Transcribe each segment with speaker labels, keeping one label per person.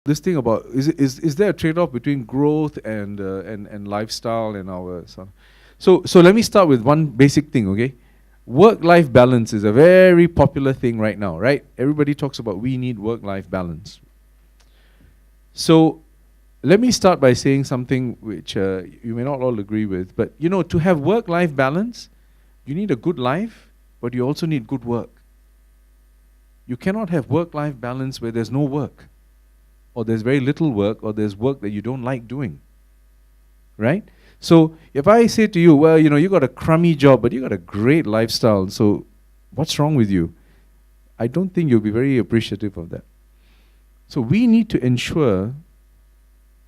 Speaker 1: this thing about is there a trade-off between growth and lifestyle and our so let me start with one basic thing, okay? Work-life balance is a very popular thing right now, right? Everybody talks about we need work-life balance. So let me start by saying something which you may not all agree with, but you know, to have work-life balance, you need a good life, but you also need good work. You cannot have work-life balance where there's no work, or there's very little work, or there's work that you don't like doing, right? So if I say to you, well, you know, you got a crummy job, but you got a great lifestyle, so what's wrong with you? I don't think you'll be very appreciative of that. So we need to ensure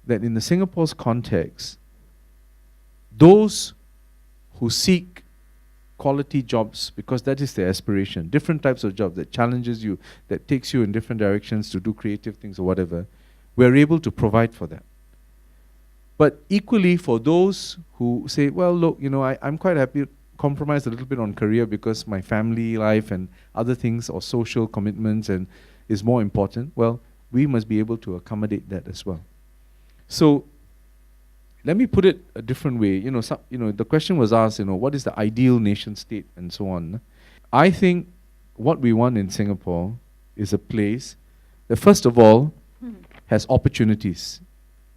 Speaker 1: that in the Singapore's context, those who seek quality jobs, because that is their aspiration, different types of jobs that challenges you, that takes you in different directions to do creative things or whatever, we're able to provide for that. But equally for those who say, well, look, you know, I'm quite happy to compromise a little bit on career because my family life and other things or social commitments and is more important, well, we must be able to accommodate that as well. So let me put it a different way. You know, the question was asked, you know, what is the ideal nation state and so on. I think what we want in Singapore is a place that first of all has opportunities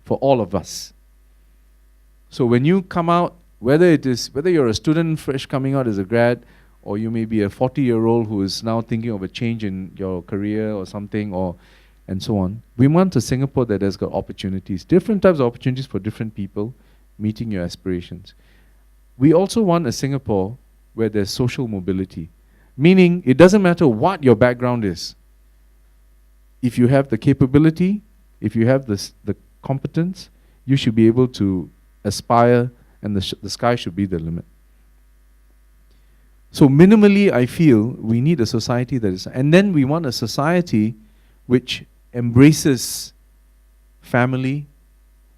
Speaker 1: for all of us. So when you come out, whether you're a student fresh coming out as a grad, or you may be a 40-year-old who is now thinking of a change in your career or something, or and so on, we want a Singapore that has got opportunities, different types of opportunities for different people, meeting your aspirations. We also want a Singapore where there's social mobility, meaning it doesn't matter what your background is. If you have the capability, if you have the competence, you should be able to aspire, and the sky should be the limit. So minimally, I feel we need a society that is, and then we want a society which embraces family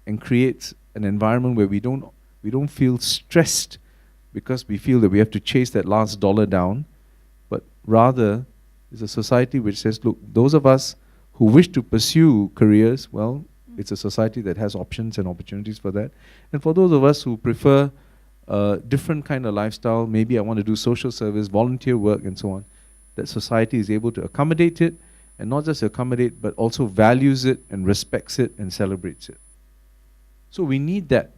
Speaker 1: and creates an environment where we don't feel stressed because we feel that we have to chase that last dollar down, but rather is a society which says, look, those of us who wish to pursue careers, well, it's a society that has options and opportunities for that. And for those of us who prefer a different kind of lifestyle, maybe I want to do social service, volunteer work, and so on, that society is able to accommodate it, and not just accommodate, but also values it and respects it and celebrates it. So we need that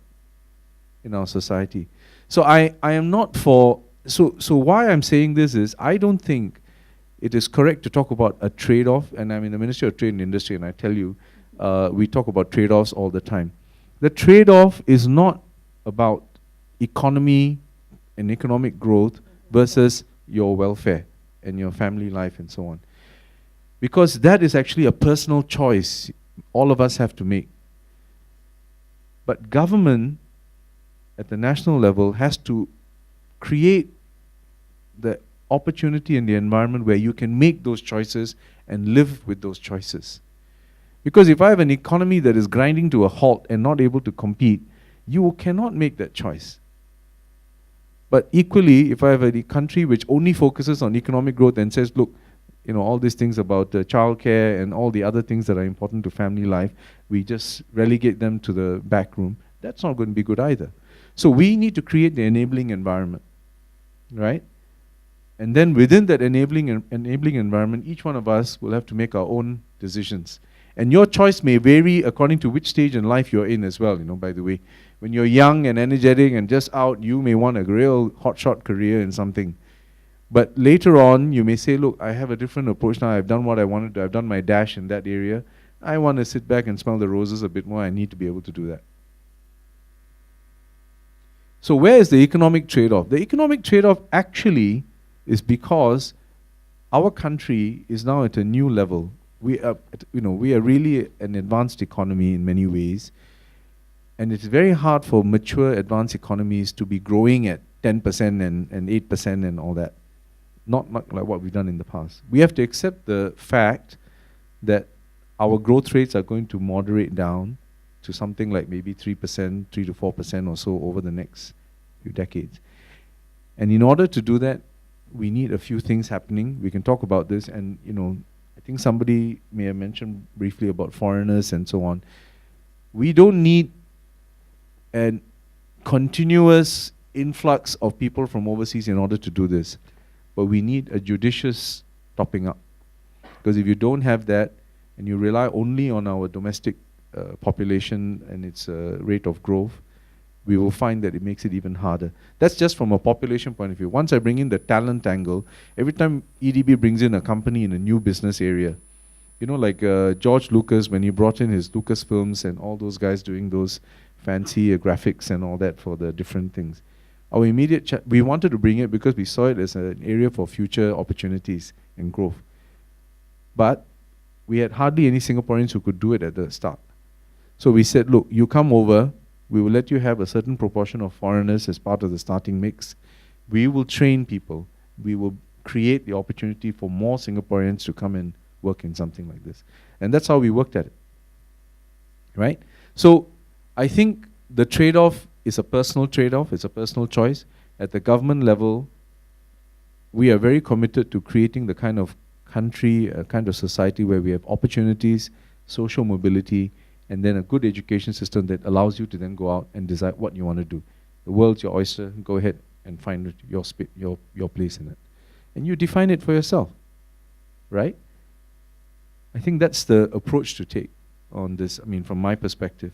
Speaker 1: in our society. So I am not for, so why I'm saying this is, I don't think it is correct to talk about a trade-off, and I'm in the Ministry of Trade and Industry, and I tell you, we talk about trade-offs all the time. The trade-off is not about economy and economic growth versus your welfare and your family life and so on. Because that is actually a personal choice all of us have to make. But government at the national level has to create the opportunity and the environment where you can make those choices and live with those choices. Because if I have an economy that is grinding to a halt and not able to compete, you cannot make that choice. But equally, if I have a country which only focuses on economic growth and says, look, you know, all these things about childcare and all the other things that are important to family life, we just relegate them to the back room, that's not going to be good either. So we need to create the enabling environment, right? And then within that enabling environment, each one of us will have to make our own decisions. And your choice may vary according to which stage in life you're in as well, you know, by the way. When you're young and energetic and just out, you may want a real hotshot career in something. But later on, you may say, look, I have a different approach now. I've done what I wanted to. I've done my dash in that area. I want to sit back and smell the roses a bit more. I need to be able to do that. So where is the economic trade-off? The economic trade-off actually is because our country is now at a new level. We are really an advanced economy in many ways. And it's very hard for mature advanced economies to be growing at 10% and 8% and all that. Not like what we've done in the past. We have to accept the fact that our growth rates are going to moderate down to something like maybe 3%, 3 to 4% or so over the next few decades. And in order to do that, we need a few things happening. We can talk about this, and you know, I think somebody may have mentioned briefly about foreigners and so on. We don't need an continuous influx of people from overseas in order to do this, but we need a judicious topping up. Because if you don't have that, and you rely only on our domestic population and its rate of growth, we will find that it makes it even harder. That's just from a population point of view. Once I bring in the talent angle, every time EDB brings in a company in a new business area, you know, like George Lucas, when he brought in his Lucas films and all those guys doing those fancy graphics and all that for the different things. Our immediate, we wanted to bring it because we saw it as an area for future opportunities and growth. But we had hardly any Singaporeans who could do it at the start. So we said, look, you come over, we will let you have a certain proportion of foreigners as part of the starting mix. We will train people. We will create the opportunity for more Singaporeans to come and work in something like this. And that's how we worked at it. Right? So I think the trade-off is a personal trade-off, it's a personal choice. At the government level, we are very committed to creating the kind of country, a kind of society where we have opportunities, social mobility, and then a good education system that allows you to then go out and decide what you want to do. The world's your oyster, go ahead and find your place in it. And you define it for yourself, right? I think that's the approach to take on this, I mean, from my perspective.